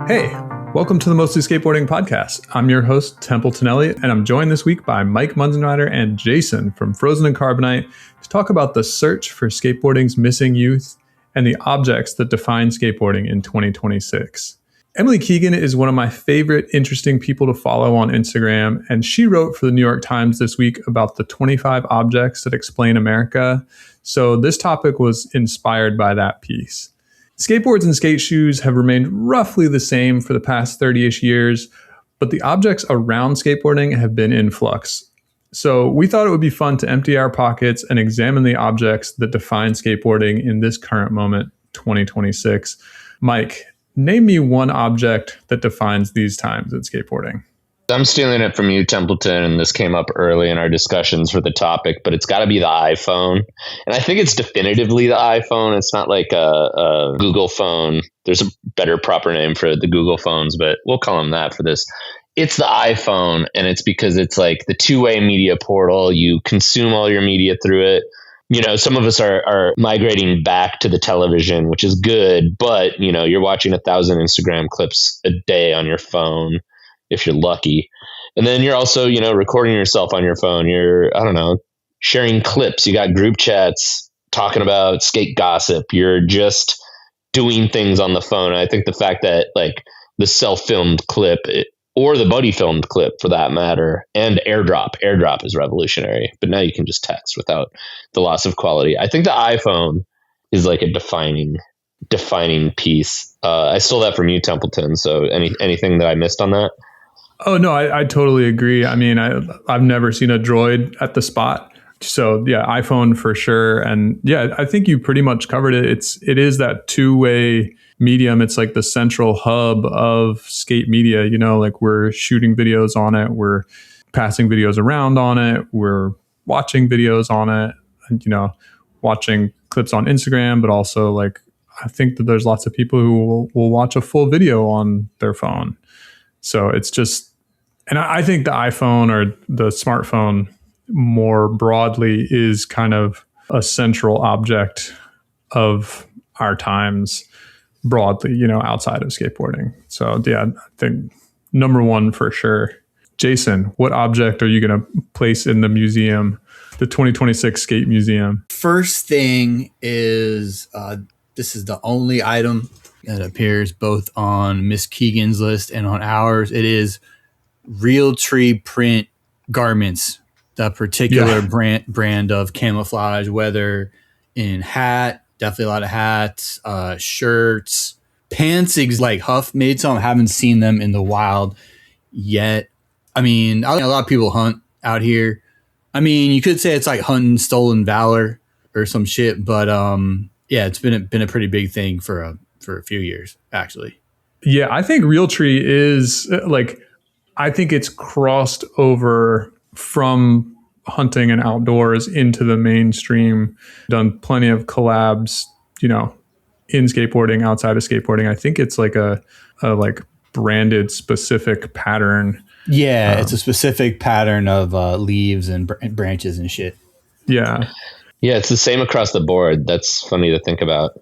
Hey, welcome to the Mostly Skateboarding Podcast. I'm your host, Templeton Elliott, and I'm joined this week by Mike Munzenrider and Jason from Frozen and Carbonite to talk about the search for skateboarding's missing youth and the objects that define skateboarding in 2026. Emily Keegan is one of my favorite interesting people to follow on Instagram, and she wrote for the New York Times this week about the 25 objects that explain America. So this topic was inspired by that piece. Skateboards and skate shoes have remained roughly the same for the past 30-ish years, but the objects around skateboarding have been in flux. So we thought it would be fun to empty our pockets and examine the objects that define skateboarding in this current moment, 2026. Mike, name me one object that defines these times in skateboarding. I'm stealing it from you, Templeton, and this came up early in our discussions for the topic, but it's got to be the iPhone. And I think it's definitively the iPhone. It's not like a Google phone. There's a better proper name for the Google phones, but we'll call them that for this. It's the iPhone, and it's because it's like the two-way media portal. You consume all your media through it. You know, some of us are migrating back to the television, which is good, but, you know, you're watching 1,000 Instagram clips a day on your phone, if you're lucky. And then you're also, you know, recording yourself on your phone. You're, I don't know, sharing clips. You got group chats talking about skate gossip. You're just doing things on the phone. And I think the fact that like the self-filmed clip or the buddy filmed clip for that matter, and airdrop is revolutionary, but now you can just text without the loss of quality. I think the iPhone is like a defining piece. I stole that from you, Templeton. So anything that I missed on that? Oh, no, I totally agree. I mean, I've never seen a Droid at the spot. So yeah, iPhone for sure. And yeah, I think you pretty much covered it. It is that two-way medium. It's like the central hub of skate media. You know, like we're shooting videos on it. We're passing videos around on it. We're watching videos on it. And, you know, watching clips on Instagram, but also like I think that there's lots of people who will watch a full video on their phone. So it's just, and I think the iPhone or the smartphone more broadly is kind of a central object of our times broadly, you know, outside of skateboarding. So yeah, I think number one for sure. Jason, what object are you going to place in the museum, the 2026 Skate Museum? First thing is, this is the only item that appears both on Miss Keegan's list and on ours. It is Realtree print garments, the particular brand of camouflage, whether in hat, definitely a lot of hats, shirts, pants, like Huff made some. I haven't seen them in the wild yet. I mean, a lot of people hunt out here. I mean, you could say it's like hunting stolen valor or some shit, but yeah, it's been a pretty big thing for a few years, actually. Yeah, I think Realtree is like, I think it's crossed over from hunting and outdoors into the mainstream, done plenty of collabs, you know, in skateboarding, outside of skateboarding. I think it's like a like branded specific pattern. Yeah, it's a specific pattern of leaves and branches and shit. Yeah. Yeah, it's the same across the board. That's funny to think about.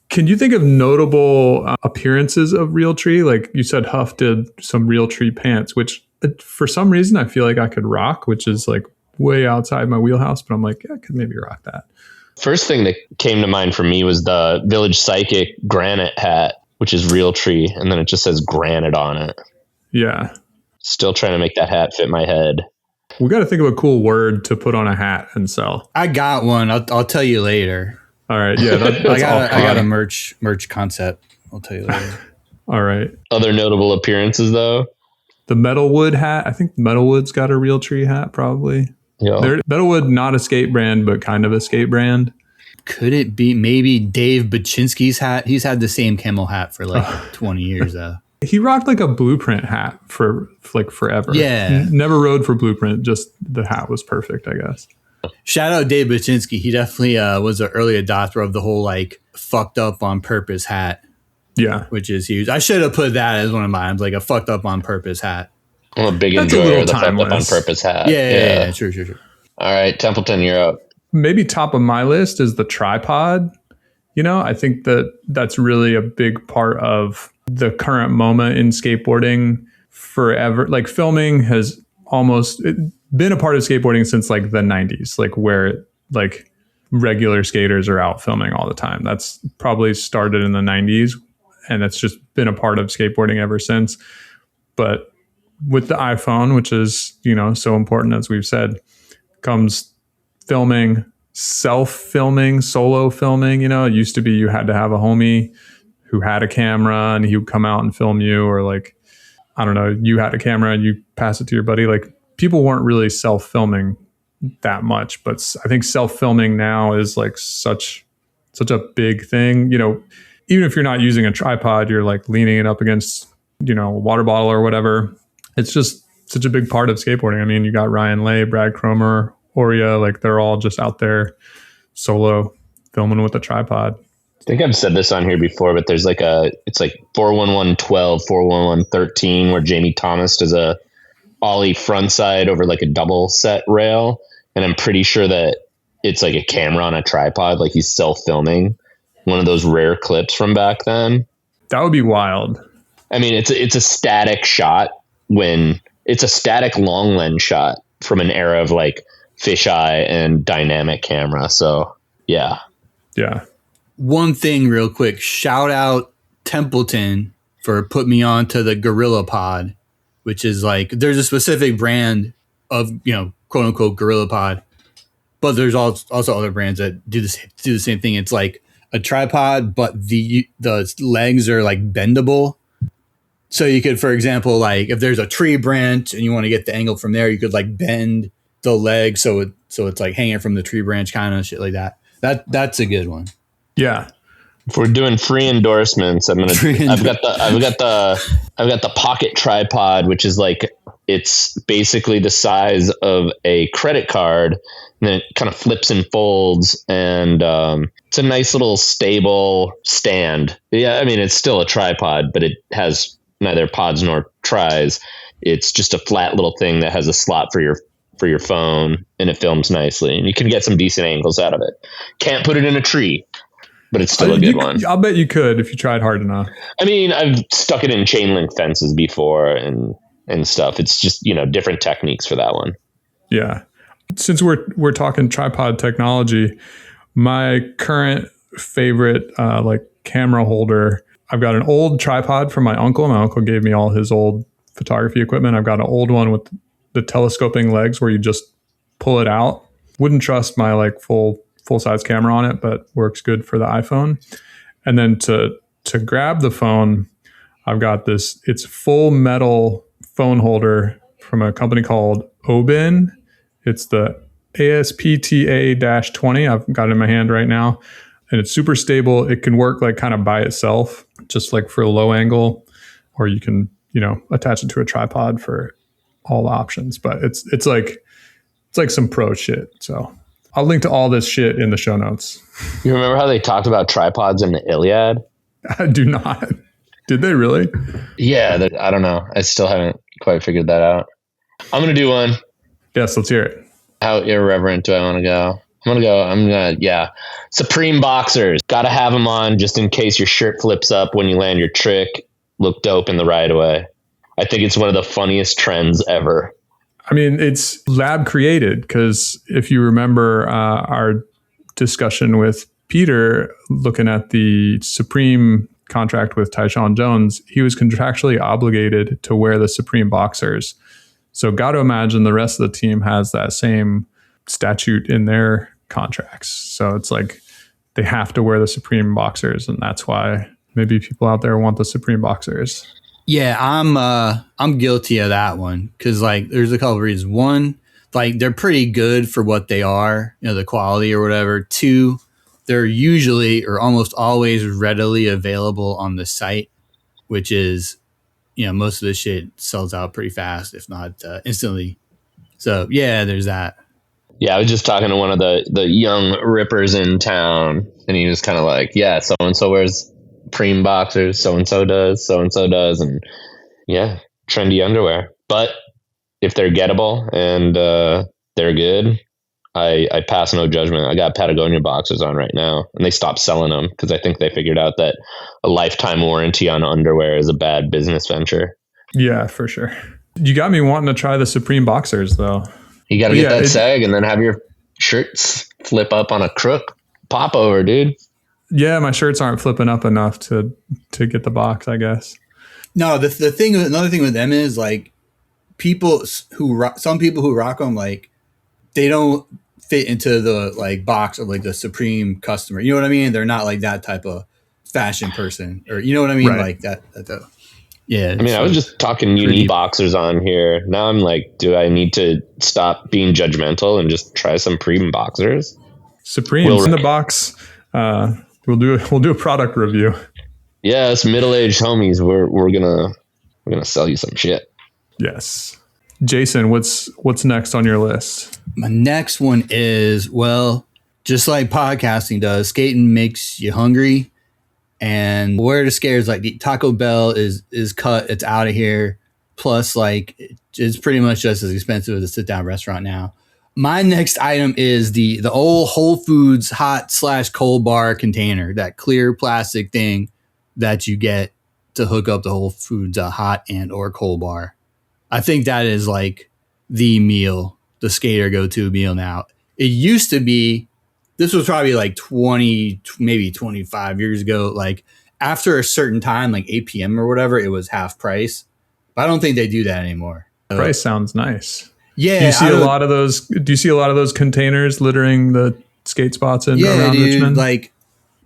Can you think of notable appearances of Realtree? Like you said, Huff did some Realtree pants, which for some reason I feel like I could rock, which is like way outside my wheelhouse, but I'm like, yeah, I could maybe rock that. First thing that came to mind for me was the Village Psychic granite hat, which is Realtree, and then it just says granite on it. Yeah. Still trying to make that hat fit my head. We got to think of a cool word to put on a hat and sell. I got one. I'll tell you later. All right. Yeah. I got a merch concept. I'll tell you later. All right. Other notable appearances though? The Metalwood hat. I think Metalwood's got a Realtree hat probably. Yeah. Metalwood, not a skate brand, but kind of a skate brand. Could it be maybe Dave Baczynski's hat? He's had the same camel hat for like 20 years though. He rocked like a Blueprint hat for like forever. Yeah. Never rode for Blueprint. Just the hat was perfect, I guess. Shout out Dave Baczynski. He definitely was an early adopter of the whole like fucked up on purpose hat. Yeah. Which is huge. I should have put that as one of mine, like a fucked up on purpose hat. I'm a big enjoyer of the fucked up on purpose hat. Yeah. Sure. All right, Templeton, you're up. Maybe top of my list is the tripod. You know, I think that's really a big part of the current moment in skateboarding forever. Like filming has almost been a part of skateboarding since like the 90s, like where like regular skaters are out filming all the time. That's probably started in the 90s, and it's just been a part of skateboarding ever since. But with the iPhone, which is, you know, so important, as we've said, comes filming, self-filming, solo filming. You know, it used to be you had to have a homie who had a camera and he would come out and film you, or like, I don't know, you had a camera and you pass it to your buddy. Like, people weren't really self-filming that much, but I think self-filming now is like such a big thing. You know, even if you're not using a tripod, you're like leaning it up against, you know, a water bottle or whatever. It's just such a big part of skateboarding. I mean, you got Ryan Lay, Brad Cromer, Oria, like they're all just out there solo filming with a tripod. I think I've said this on here before, but there's like it's like 41112, 41113, where Jamie Thomas does a ollie frontside over like a double set rail. And I'm pretty sure that it's like a camera on a tripod, like he's self-filming. One of those rare clips from back then. That would be wild. I mean, it's a static shot, when it's a static long lens shot from an era of like fisheye and dynamic camera. So yeah. One thing real quick, shout out Templeton for putting me on to the Gorilla Pod, which is like, there's a specific brand of, you know, quote unquote Gorilla Pod, but there's also other brands that do the same thing. It's like a tripod, but the legs are like bendable. So you could, for example, like if there's a tree branch and you want to get the angle from there, you could like bend the leg so it's like hanging from the tree branch, kind of shit like that. That's a good one. Yeah. If we're doing free endorsements, I've got the pocket tripod, which is like, it's basically the size of a credit card, and then it kind of flips and folds, and it's a nice little stable stand. Yeah, I mean, it's still a tripod, but it has neither pods nor tries. It's just a flat little thing that has a slot for your phone, and it films nicely, and you can get some decent angles out of it. Can't put it in a tree, but it's still a good one. I'll bet you could if you tried hard enough. I mean, I've stuck it in chain link fences before and stuff. It's just, you know, different techniques for that one. Yeah. Since we're talking tripod technology, my current favorite like camera holder, I've got an old tripod from my uncle. My uncle gave me all his old photography equipment. I've got an old one with the telescoping legs where you just pull it out. Wouldn't trust my like full size camera on it, but works good for the iPhone. And then to grab the phone, I've got this, it's full metal phone holder from a company called Obin. It's the ASPTA-20. I've got it in my hand right now, and it's super stable. It can work like kind of by itself, just like for a low angle, or you can, you know, attach it to a tripod for all the options. But it's like some pro shit. So I'll link to all this shit in the show notes. You remember how they talked about tripods in the Iliad? I do not. Did they really? Yeah, I don't know. I still haven't quite figured that out. I'm going to do one. Yes, let's hear it. How irreverent do I want to go? Yeah. Supreme boxers. Got to have them on just in case your shirt flips up when you land your trick. Look dope in the right away. I think it's one of the funniest trends ever. I mean, it's lab created, because if you remember our discussion with Peter looking at the Supreme contract with Tyshawn Jones, he was contractually obligated to wear the Supreme boxers. So got to imagine the rest of the team has that same statute in their contracts. So it's like they have to wear the Supreme boxers, and that's why maybe people out there want the Supreme boxers. Yeah, I'm guilty of that one, because like there's a couple of reasons. One, like they're pretty good for what they are, you know, the quality or whatever. Two, they're usually or almost always readily available on the site, which is, you know, most of the shit sells out pretty fast, if not instantly. So yeah, there's that. Yeah, I was just talking to one of the young rippers in town, and he was kind of like, yeah, so-and-so wears Supreme boxers, so-and-so does, and yeah, trendy underwear. But if they're gettable and they're good, I pass no judgment. I got Patagonia boxers on right now, and they stopped selling them because I think they figured out that a lifetime warranty on underwear is a bad business venture. Yeah, for sure. You got me wanting to try the Supreme boxers, though. You got to get that sag and then have your shirts flip up on a crook pop over, dude. Yeah, my shirts aren't flipping up enough to get the box, I guess. No, another thing with them is like some people who rock them, like they don't fit into the like box of like the Supreme customer. You know what I mean? They're not like that type of fashion person, or you know what I mean? Right. Like that. Yeah. I mean, I was just talking uni boxers on here. Now I'm like, do I need to stop being judgmental and just try some Supreme boxers? Supreme's in the box. We'll do a product review. Yeah, us middle-aged homies, we're gonna sell you some shit. Yes. Jason, what's next on your list? My next one is, well, just like podcasting does, skating makes you hungry. And where the scares, like Taco Bell is cut, it's out of here. Plus, like, it's pretty much just as expensive as a sit-down restaurant now. My next item is the old Whole Foods hot/cold bar container, that clear plastic thing that you get to hook up the Whole Foods hot and or cold bar. I think that is like the meal, the skater go-to meal now. It used to be, this was probably like 20, maybe 25 years ago. Like after a certain time, like 8 p.m. or whatever, it was half price. But I don't think they do that anymore. Price sounds nice. Yeah. Do you see a lot of those containers littering the skate spots around Richmond? Like,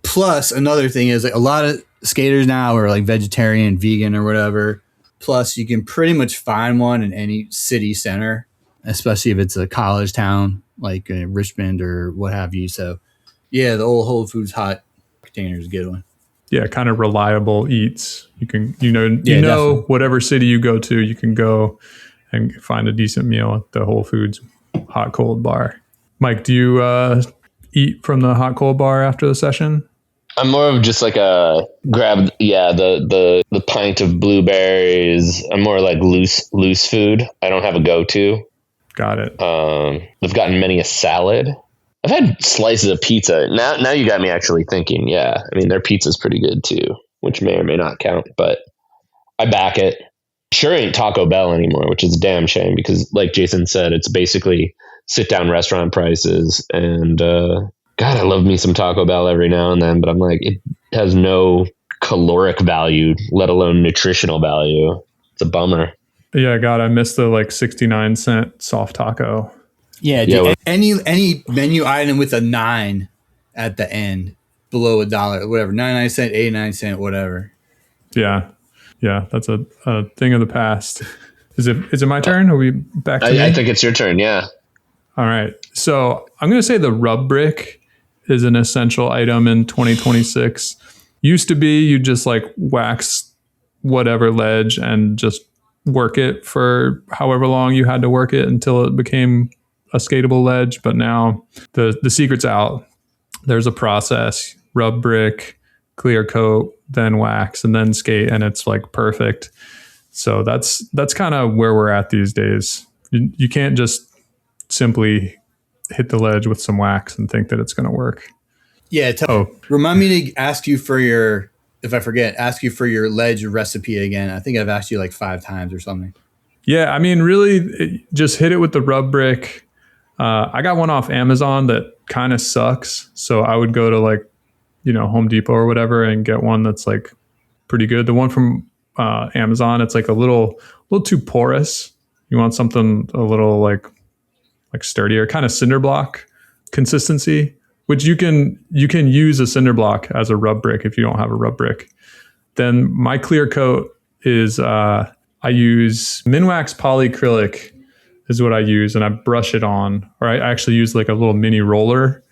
plus another thing is like a lot of skaters now are like vegetarian, vegan or whatever. Plus you can pretty much find one in any city center, especially if it's a college town like Richmond or what have you. So yeah, the old Whole Foods hot container is a good one. Yeah, kind of reliable eats. You can, definitely. whatever city you go to, you can go and find a decent meal at the Whole Foods hot cold bar. Mike, do you eat from the hot cold bar after the session? I'm more of just like a grab, the pint of blueberries. I'm more like loose food. I don't have a go-to. Got it. I've gotten many a salad. I've had slices of pizza. Now you got me actually thinking. Yeah, I mean their pizza's pretty good too, which may or may not count, but I back it. Sure ain't Taco Bell anymore, which is a damn shame because, like Jason said, it's basically sit-down restaurant prices. And God, I love me some Taco Bell every now and then, but I'm like, it has no caloric value, let alone nutritional value. It's a bummer. Yeah, God, I missed the like 69-cent soft taco. Yeah, dude, any menu item with a 9 at the end, below $1, whatever, 99-cent, 89-cent, whatever. Yeah, that's a thing of the past. Is it my turn? Are we back to me? I think it's your turn, yeah. All right. So I'm going to say the rub brick is an essential item in 2026. Used to be you just like wax whatever ledge and just work it for however long you had to work it until it became a skatable ledge. But now the secret's out. There's a process: rub brick, clear coat, then wax, and then skate, and it's like perfect. So that's kind of where we're at these days. You can't just simply hit the ledge with some wax and think that it's going to work. Yeah. Remind me to ask you for if I forget, ask you for your ledge recipe again. I think I've asked you like 5 times or something. Yeah. I mean, really just hit it with the rub brick. I got one off Amazon that kind of sucks. So I would go to like, Home Depot or whatever and get one that's like pretty good. The one from Amazon, it's like a little too porous. You want something a little like sturdier, kind of cinder block consistency, which you can use a cinder block as a rub brick if you don't have a rub brick. Then my clear coat is I use Minwax polyacrylic is what I use, and I brush it on, or I actually use like a little mini roller.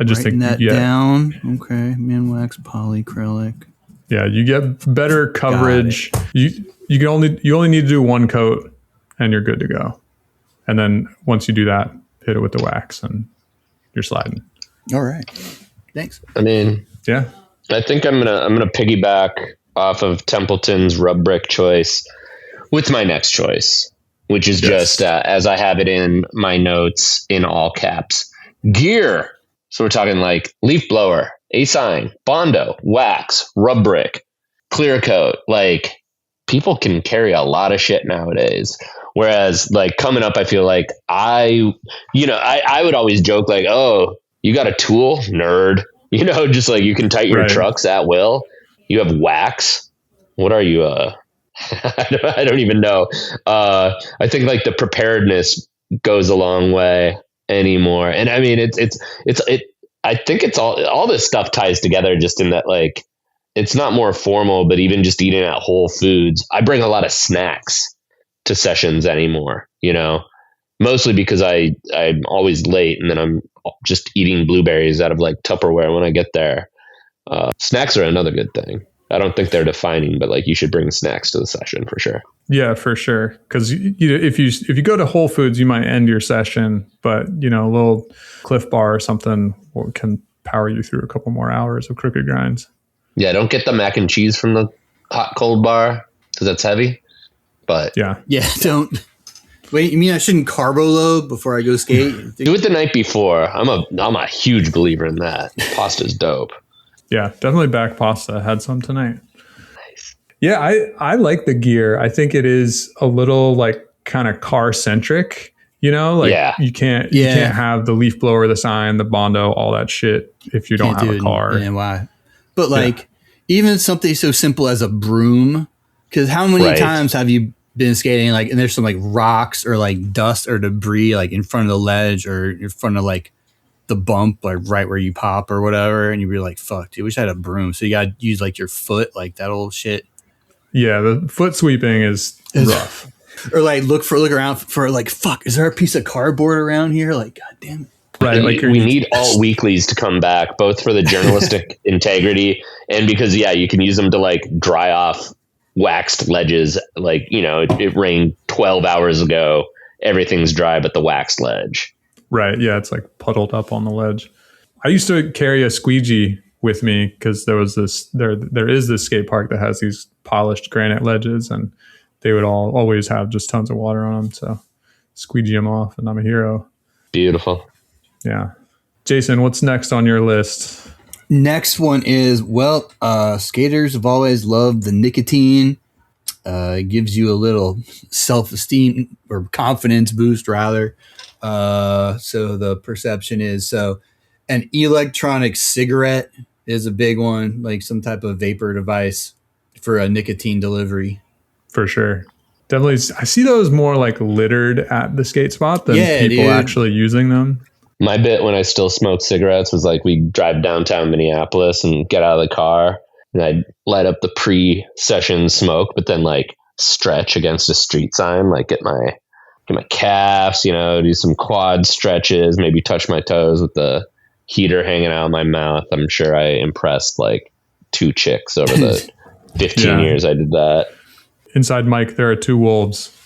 I just Writing that down. Okay, Minwax polyacrylic. Yeah, you get better coverage. You only need to do one coat, and you're good to go. And then once you do that, hit it with the wax, and you're sliding. All right, thanks. I mean, yeah, I think I'm gonna piggyback off of Templeton's rub brick choice with my next choice, which is just as I have it in my notes in all caps. Gear. So we're talking like leaf blower, A-sign, Bondo, wax, rub brick, clear coat. Like people can carry a lot of shit nowadays. Whereas like coming up, I feel like I would always joke like, oh, you got a tool, nerd, just like you can tighten your trucks at will. You have wax. What are you? I don't even know. I think like the preparedness goes a long way anymore. And I mean, I think it's all this stuff ties together just in that, like, it's not more formal, but even just eating at Whole Foods, I bring a lot of snacks to sessions anymore, mostly because I'm always late and then I'm just eating blueberries out of like Tupperware when I get there. Snacks are another good thing. I don't think they're defining, but like you should bring snacks to the session for sure. Yeah, for sure. Because if you go to Whole Foods, you might end your session, but a little Cliff Bar or something can power you through a couple more hours of crooked grinds. Yeah, don't get the mac and cheese from the hot cold bar because that's heavy. But yeah, don't. Wait, you mean I shouldn't carbo load before I go skate? Do it the night before. I'm a huge believer in that. Pasta's dope. Yeah, definitely back pasta. Had some tonight. Nice. Yeah, I like the gear. I think it is a little like kind of car centric. You can't have the leaf blower, the sign, the Bondo, all that shit if you don't have a car. Yeah, why? But like even something so simple as a broom, because how many times have you been skating like and there's some like rocks or like dust or debris like in front of the ledge or in front of like the bump like right where you pop or whatever, and you'd be like, fuck, dude, wish I had a broom. So you gotta use like your foot, like that old shit. Yeah, the foot sweeping is rough. Or like look around for like, fuck, is there a piece of cardboard around here? Like, god damn it. Right, like we need all weeklies to come back, both for the journalistic integrity and because you can use them to like dry off waxed ledges. Like it rained 12 hours ago, everything's dry but the waxed ledge. Right, yeah, it's like puddled up on the ledge. I used to carry a squeegee with me because there is this skate park that has these polished granite ledges, and they would always have just tons of water on them. So squeegee them off, and I'm a hero. Beautiful. Yeah. Jason, what's next on your list? Next one is, skaters have always loved the nicotine. It gives you a little self-esteem or confidence boost, rather. So the perception is, an electronic cigarette is a big one, like some type of vapor device for a nicotine delivery. For sure. Definitely. I see those more like littered at the skate spot than people actually using them. My bit when I still smoked cigarettes was like we'd drive downtown Minneapolis and get out of the car and I'd light up the pre-session smoke, but then like stretch against a street sign, like get my calves, do some quad stretches, maybe touch my toes with the heater hanging out of my mouth. I'm sure I impressed like 2 chicks over the 15 years I did that. Inside Mike, there are 2 wolves.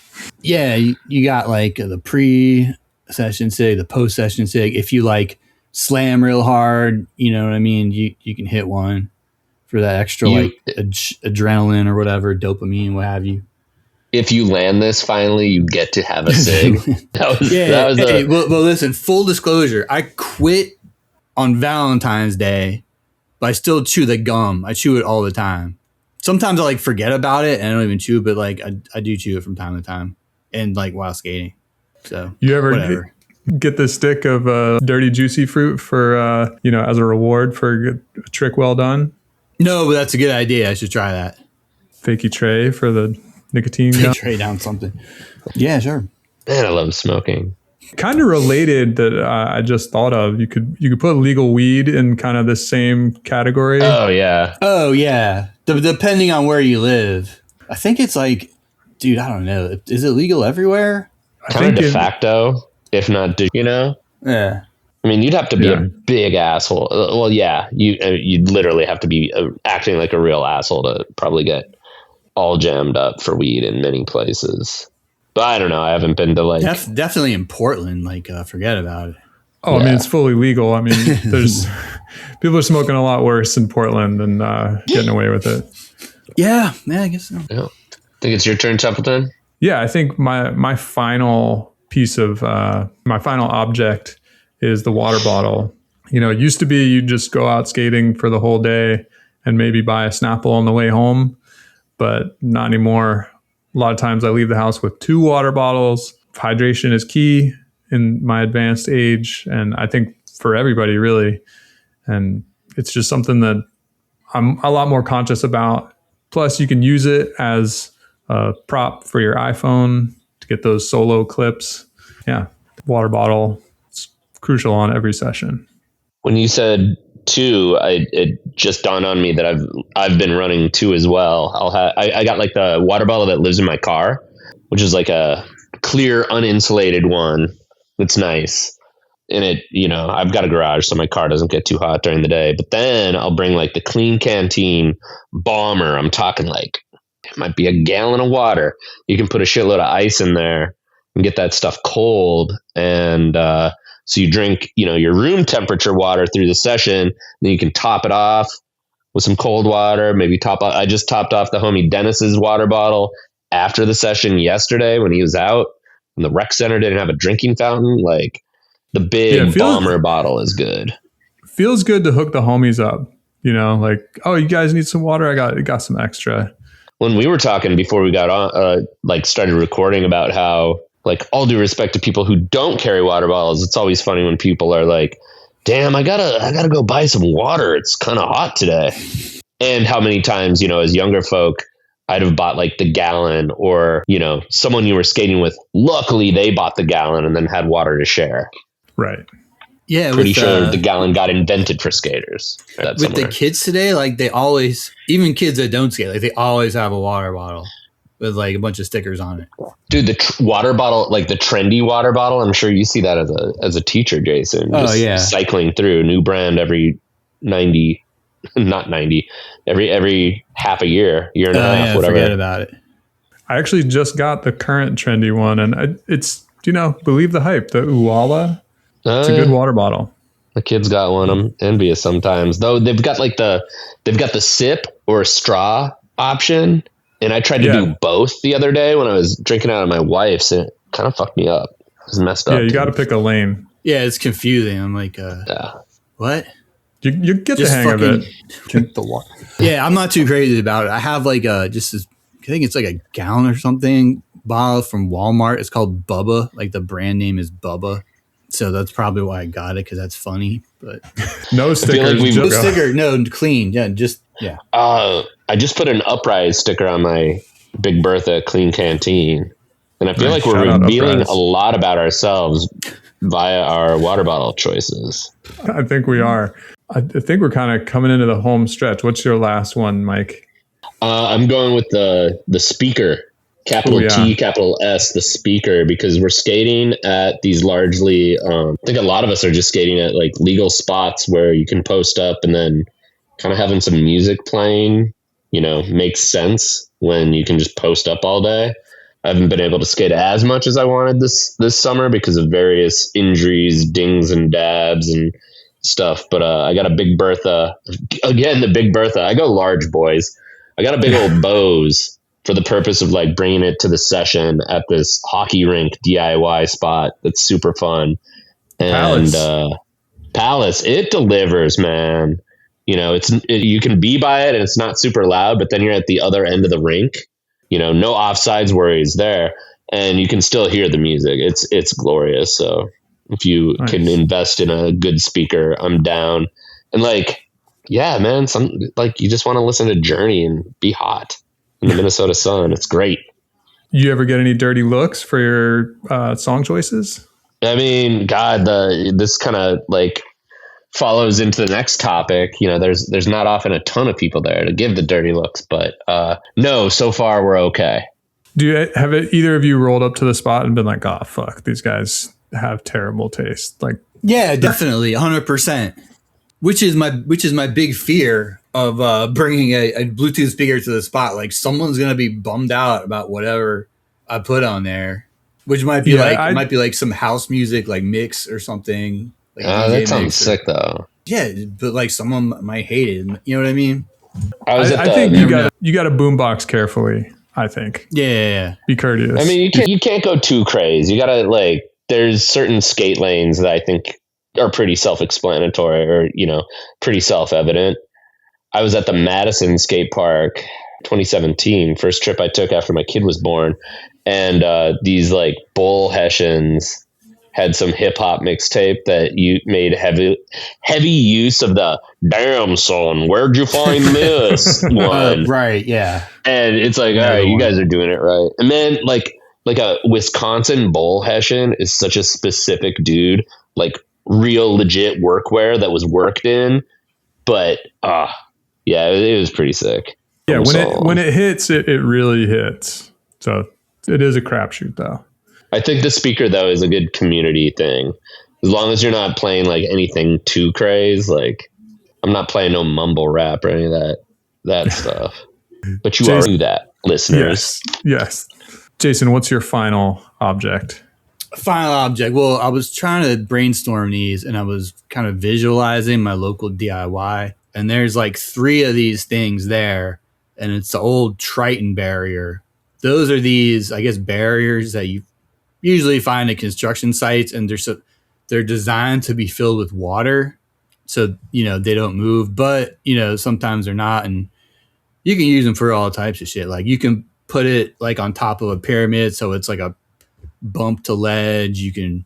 Yeah, you got like the pre-session sig, the post-session sig. If you like slam real hard, you know what I mean? You can hit one for that extra adrenaline or whatever, dopamine, what have you. If you land this, finally, you get to have a sig. Well, listen, full disclosure, I quit on Valentine's Day, but I still chew the gum. I chew it all the time. Sometimes I like forget about it and I don't even chew, but like I do chew it from time to time and like while skating. So you ever get the stick of dirty juicy fruit for as a reward for a trick well done? No, but that's a good idea. I should try that. Fakey tray for the nicotine gum. Tray down something. Yeah, sure. Man, I love smoking. Kind of related that I just thought of. You could put legal weed in kind of the same category. Oh yeah. Depending on where you live, I think it's like, dude, I don't know. Is it legal everywhere? Kind of de facto, if not, Yeah. I mean, you'd have to be a big asshole. Well, yeah, you'd literally have to be acting like a real asshole to probably get all jammed up for weed in many places. But I don't know. I haven't been to like definitely in Portland. Like, forget about it. Oh, yeah. I mean, it's fully legal. I mean, there's people are smoking a lot worse in Portland and getting away with it. Yeah, I guess so. Yeah. Think it's your turn, Templeton? Yeah, I think my final piece of my final object is the water bottle. You know, it used to be you just go out skating for the whole day and maybe buy a Snapple on the way home, but not anymore. A lot of times I leave the house with 2 water bottles. Hydration is key in my advanced age, and I think for everybody really. And it's just something that I'm a lot more conscious about. Plus, you can use it as a prop for your iPhone to get those solo clips. Yeah, water bottle, it's crucial on every session. When you said 2, it just dawned on me that I've been running 2 as well. I got like the water bottle that lives in my car, which is like a clear uninsulated one that's nice. And it, you know, I've got a garage, so my car doesn't get too hot during the day. But then I'll bring like the Clean Canteen Bomber. I'm talking like it might be a gallon of water. You can put a shitload of ice in there and get that stuff cold. And so you drink, you know, your room temperature water through the session. Then you can top it off with some cold water. Maybe I just topped off the homie Dennis's water bottle after the session yesterday when he was out and the rec center didn't have a drinking fountain. Like, the big Bomber bottle is good. Feels good to hook the homies up, you know, like, oh, you guys need some water? I got some extra. When we were talking before we got on, like started recording about how, like, all due respect to people who don't carry water bottles, it's always funny when people are like, damn, I gotta go buy some water. It's kind of hot today. And how many times, you know, as younger folk, I'd have bought like the gallon, or, you know, someone you were skating with, luckily they bought the gallon and then had water to share. Right. Yeah. Pretty sure the gallon got invented for skaters. With the kids today, like they always, even kids that don't skate, like they always have a water bottle with like a bunch of stickers on it. Dude, the water bottle, like the trendy water bottle, I'm sure you see that as a teacher, Jason. Oh, yeah. Cycling through new brand every every half a year and a half, whatever. Forget about it. I actually just got the current trendy one, and it's, you know, believe the hype, the Uwala. It's a good water bottle. The kids got one. I'm envious sometimes, though. They've got the sip or straw option, and I tried to do both the other day when I was drinking out of my wife's, and it kind of fucked me up. It was messed up. Yeah, you got to pick a lane. Yeah, it's confusing. I'm like, what? You get the hang of it. Drink the water. Yeah, I'm not too crazy about it. I have like I think it's like a gallon or something bottle from Walmart. It's called Bubba. Like the brand name is Bubba. So that's probably why I got it, because that's funny. But no stickers. No sticker. No, clean. Yeah, yeah. I just put an Uprise sticker on my Big Bertha Clean Canteen, and I feel like we're revealing a lot about ourselves via our water bottle choices. I think we are. I think we're kind of coming into the home stretch. What's your last one, Mike? I'm going with the speaker. Capital T, capital S, the speaker, because we're skating at these largely, I think a lot of us are just skating at like legal spots where you can post up, and then kind of having some music playing, you know, makes sense when you can just post up all day. I haven't been able to skate as much as I wanted this summer because of various injuries, dings and dabs and stuff. But I got a Big Bertha. Again, the Big Bertha. I go large, boys. I got a big old Bose for the purpose of like bringing it to the session at this hockey rink DIY spot that's super fun. And Palace, it delivers, man. You know, you can be by it and it's not super loud, but then you're at the other end of the rink. You know, no offsides worries there, and you can still hear the music. It's glorious. So if you can invest in a good speaker, I'm down. And like, yeah, man, you just want to listen to Journey and be hot in the Minnesota sun. It's great. You ever get any dirty looks for your song choices? I mean, God, this kind of like follows into the next topic. You know, there's not often a ton of people there to give the dirty looks, but no, so far we're okay. Have either of you rolled up to the spot and been like, oh, fuck, these guys have terrible taste? Like, yeah, definitely, 100%. Which is my big fear of bringing a Bluetooth speaker to the spot. Like, someone's gonna be bummed out about whatever I put on there, which might be might be like some house music, like mix or something. Like that sounds sick, though. Yeah, but like someone might hate it. You know what I mean? I think you got to boombox carefully. I think. Yeah. Be courteous. I mean, you can't go too crazy. You gotta there's certain skate lanes that I think are pretty self-explanatory or, pretty self-evident. I was at the Madison skate park 2017, first trip I took after my kid was born. And these like bull Hessians had some hip hop mixtape that you made heavy use of the "damn son, where'd you find this" one. Right, yeah. And it's like, all right, you guys are doing it right. And then like a Wisconsin bull Hessian is such a specific dude, like real legit workwear that was worked in. But yeah, it was pretty sick. Yeah, when it hits, it really hits. So it is a crapshoot, though. I think the speaker, though, is a good community thing. As long as you're not playing like anything too crazy, like I'm not playing no mumble rap or any of that stuff. But you Jason, are that, listeners. Yes. Jason, what's your final object? Final object. Well, I was trying to brainstorm these, and I was kind of visualizing my local DIY. And there's like 3 of these things there, and it's the old Triton barrier. Those are these, I guess, barriers that you usually find at construction sites, and they're designed to be filled with water, so they don't move. But sometimes they're not, and you can use them for all types of shit. Like you can put it like on top of a pyramid, so it's like a bump to ledge. You can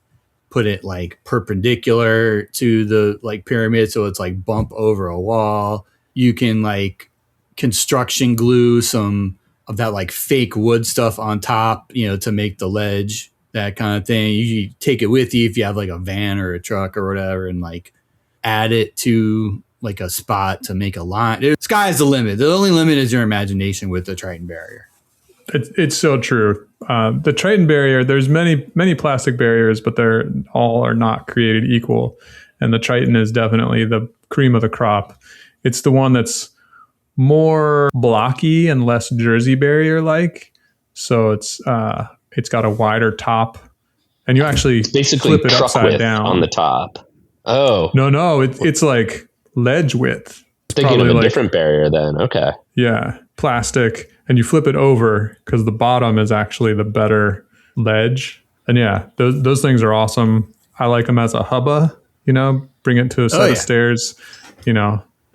put it like perpendicular to the like pyramid, so it's like bump over a wall. You can like construction glue some of that like fake wood stuff on top, to make the ledge, that kind of thing. You take it with you if you have like a van or a truck or whatever, and like add it to like a spot to make a line. Sky's the limit. The only limit is your imagination with the Triton barrier. It's so true. The Triton barrier, there's many plastic barriers, but they're all are not created equal. And the Triton is definitely the cream of the crop. It's the one that's more blocky and less jersey barrier like. So it's got a wider top, and you actually It's basically flip it truck upside width down on the top. Oh, no, it's like ledge width. It's thinking of a like, different barrier then. Okay. Yeah, plastic, and you flip it over because the bottom is actually the better ledge. And yeah, those things are awesome. I like them as a hubba, bring it to a set of stairs,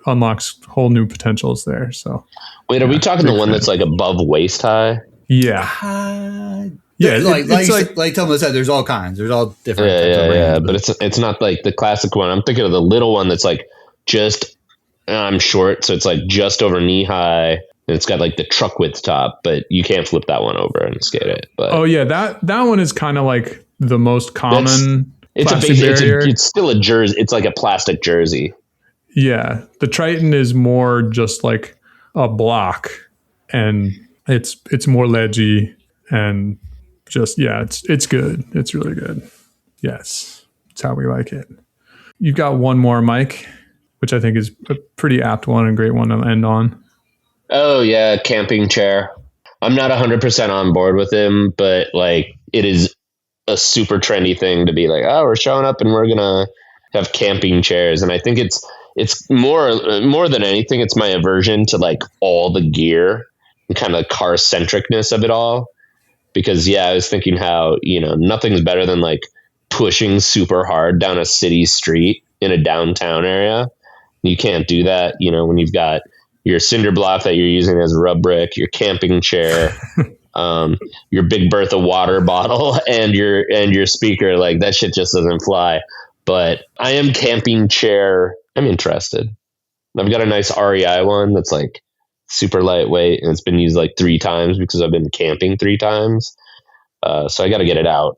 unlocks whole new potentials there. So wait, are we talking the one that's like above waist high? Yeah. Yeah, like Thomas said, there's all kinds. There's all different. Yeah. But it's not like the classic one. I'm thinking of the little one that's like just, I'm short, so it's like just over knee high, and it's got like the truck width top, but you can't flip that one over and skate it. But oh yeah, that one is kind of like the most common plastic barrier. It's still a jersey. It's like a plastic jersey. Yeah, the Triton is more just like a block, and it's more ledgy and just it's good. It's really good. Yes, it's how we like it. You've got one more, Mike, which I think is a pretty apt one and a great one to end on. Oh yeah, camping chair. I'm not 100% on board with him, but like it is a super trendy thing to be like, oh, we're showing up and we're gonna have camping chairs. And I think it's more than anything, it's my aversion to like all the gear and kind of car centricness of it all. Because I was thinking how, nothing's better than like pushing super hard down a city street in a downtown area. You can't do that, when you've got your cinder block that you're using as a rub brick, your camping chair, your Big Bertha water bottle, and your speaker. Like that shit just doesn't fly. But I am camping chair. I'm interested. I've got a nice REI one that's like super lightweight, and it's been used like 3 times because I've been camping 3 times. So I got to get it out.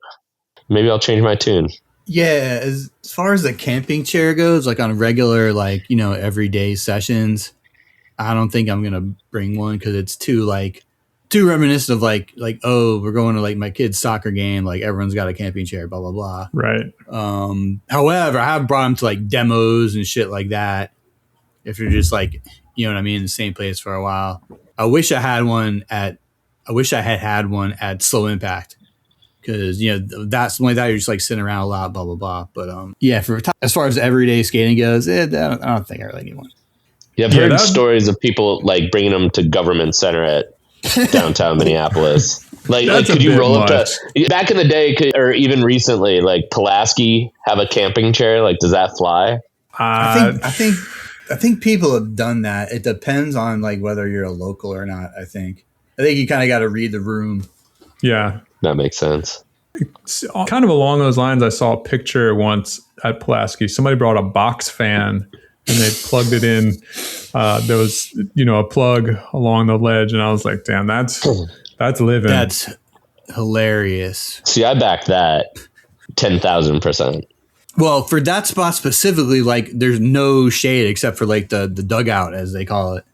Maybe I'll change my tune. Yeah, as far as the camping chair goes, like on regular, like, everyday sessions, I don't think I'm going to bring one because it's too reminiscent of like, oh, we're going to like my kid's soccer game. Like everyone's got a camping chair, blah, blah, blah. Right. However, I have brought them to like demos and shit like that. If you're just like, in the same place for a while. I wish I had had one at Slow Impact. Because that's like that you're just like sitting around a lot, blah blah blah. But as far as everyday skating goes, I don't think I really need one. Yeah, I've heard stories of people like bringing them to Government Center at downtown Minneapolis. Like That's a could you bit roll up much. to back in the day, or even recently, like Pulaski have a camping chair? Like, does that fly? I think people have done that. It depends on like whether you're a local or not. I think you kind of got to read the room. Yeah. That makes sense. Kind of along those lines, I saw a picture once at Pulaski. Somebody brought a box fan and they plugged it in. There was, a plug along the ledge, and I was like, "Damn, that's living." That's hilarious. See, I back that 10,000%. Well, for that spot specifically, like there's no shade except for like the dugout, as they call it,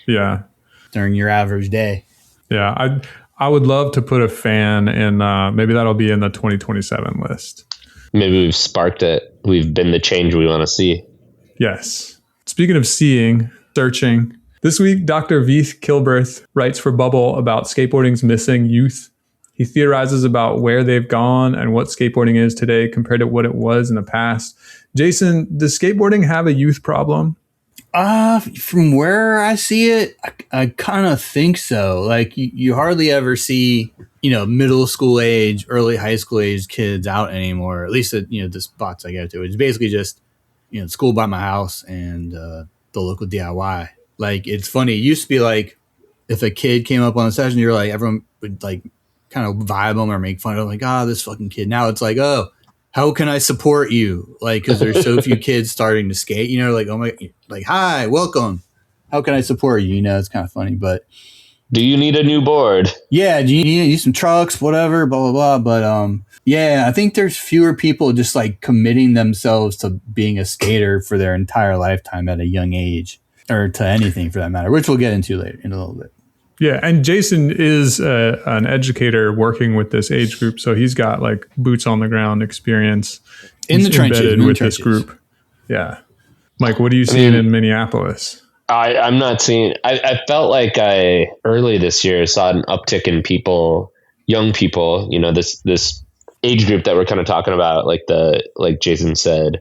Yeah, during your average day. yeah. I would love to put a fan in. Maybe that'll be in the 2027 list. Maybe we've sparked it. We've been the change we want to see. Yes. Speaking of searching. This week, Dr. Veith Kilberth writes for Bubble about skateboarding's missing youth. He theorizes about where they've gone and what skateboarding is today compared to what it was in the past. Jason, does skateboarding have a youth problem? From where I see it, I kind of think so. Like you hardly ever see, middle school age, early high school age kids out anymore. At least at, the spots I go to. It's basically just, school by my house and the local DIY. Like, it's funny. It used to be like if a kid came up on a session, you're like, everyone would like kind of vibe them or make fun of them. Like, this fucking kid. Now it's like, oh, how can I support you? Like, because there's so few kids starting to skate, like, oh my, like, hi, welcome. How can I support you? It's kind of funny, but. Do you need a new board? Yeah. Do you need some trucks, whatever, blah, blah, blah. But, yeah, I think there's fewer people just like committing themselves to being a skater for their entire lifetime at a young age, or to anything for that matter, which we'll get into later in a little bit. Yeah, and Jason is an educator working with this age group, so he's got like boots on the ground experience in the trenches with this group. Yeah, Mike, what are you seeing in Minneapolis? I'm not seeing. I felt like I early this year saw an uptick in young people. This age group that we're kind of talking about, like Jason said,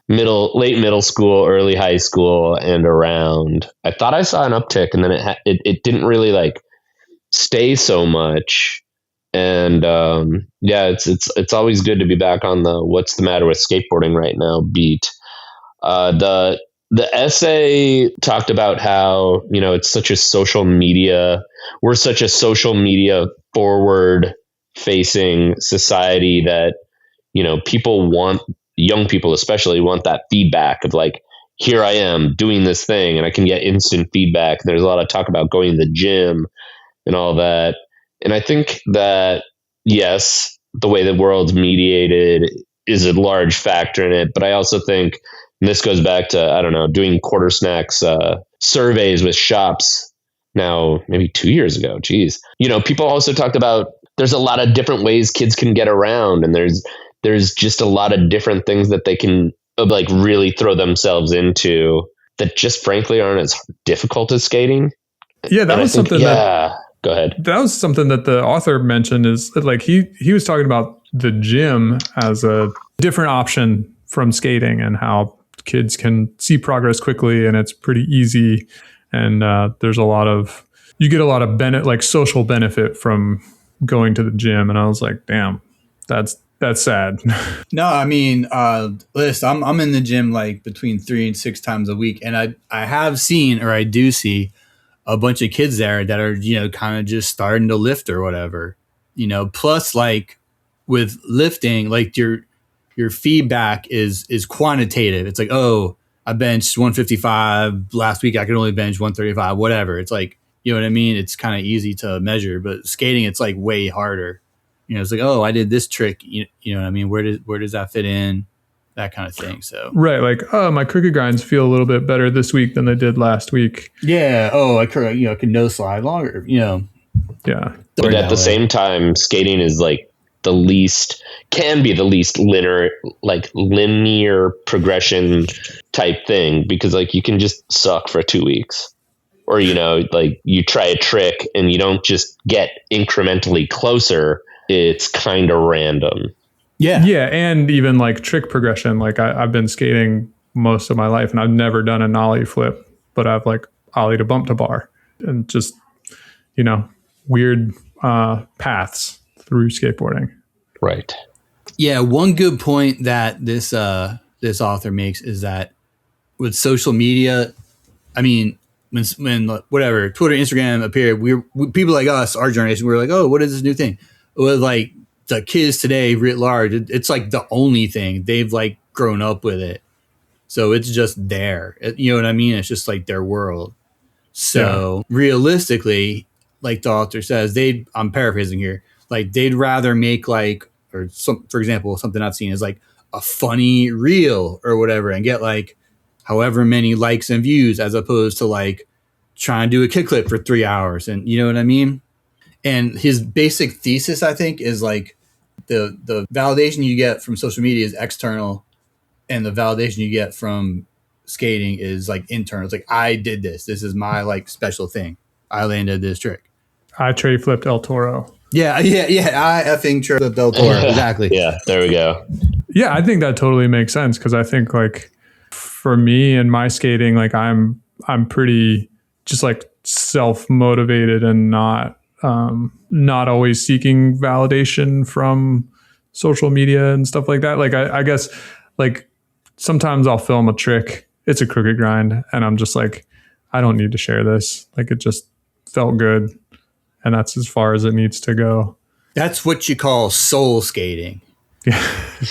late middle school, early high school, and around. I thought I saw an uptick, and then it didn't really like stay so much. And it's always good to be back on the what's the matter with skateboarding right now beat. The essay talked about how it's such a social media. We're such a social media forward facing society that people want. Young people especially want that feedback of like, here I am doing this thing and I can get instant feedback. There's a lot of talk about going to the gym and all that. And I think that, yes, the way the world's mediated is a large factor in it. But I also think, and this goes back to, I don't know, doing Quarter Snacks surveys with shops now, maybe 2 years ago. Geez. People also talked about there's a lot of different ways kids can get around, and there's just a lot of different things that they can like really throw themselves into that just frankly aren't as difficult as skating. Yeah, that was something go ahead. That was something that the author mentioned, is that like he was talking about the gym as a different option from skating and how kids can see progress quickly and it's pretty easy. And there's you get a lot of like social benefit from going to the gym. And I was like, damn, that's sad. No, I mean, listen, I'm in the gym like between 3 and 6 times a week, and I have seen, or I do see, a bunch of kids there that are kind of just starting to lift or whatever. Plus like with lifting, like your feedback is quantitative. It's like, oh, I benched 155 last week. I could only bench 135. Whatever. It's like, you know what I mean. It's kind of easy to measure, but skating, it's like way harder. It's like, oh, I did this trick. You know what I mean? Where does that fit in? That kind of thing. So right, like, oh, my crooked grinds feel a little bit better this week than they did last week. Yeah. Oh, I can no slide longer. Yeah. But at the same time, skating is like can be the least linear progression type thing, because like you can just suck for 2 weeks. Or, like you try a trick and you don't just get incrementally closer. It's kind of random. Yeah. Yeah. And even like trick progression. Like I've been skating most of my life and I've never done a nollie flip, but I've like ollied a bump to bar and just, weird paths through skateboarding. Right. Yeah, one good point that this author makes is that with social media, I mean, when whatever Twitter, Instagram appeared, we people like us, our generation, we were like, oh, what is this new thing? With like the kids today, writ large, it's like the only thing they've like grown up with it, so it's just there. You know what I mean? It's just like their world. So realistically, like the author says, I'm paraphrasing here, like they'd rather make like, or some, for example, something I've seen is like a funny reel or whatever and get like however many likes and views as opposed to like trying to do a kickflip for 3 hours. And you know what I mean? And his basic thesis, I think, is like the validation you get from social media is external and the validation you get from skating is like internal. It's like, I did this. This is my like special thing. I landed this trick. I tray flipped El Toro. Yeah. I effing tray flipped El Toro. Exactly. Yeah, there we go. Yeah, I think that totally makes sense because I think like for me and my skating, like I'm pretty just like self-motivated and not always seeking validation from social media and stuff like that. Like I guess like sometimes I'll film a trick. It's a crooked grind. And I'm just like, I don't need to share this. Like it just felt good. And that's as far as it needs to go. That's what you call soul skating. Yeah.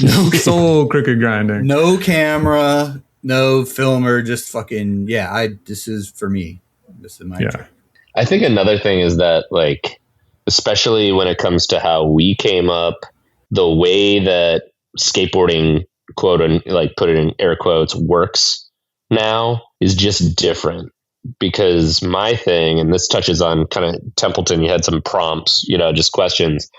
No soul crooked grinding. No camera, no filmer, just fucking, this is for me. This is my trick. I think another thing is that like, especially when it comes to how we came up, the way that skateboarding, quote, and like put it in air quotes, works now is just different. Because my thing, and this touches on kind of Templeton, you had some prompts, just questions,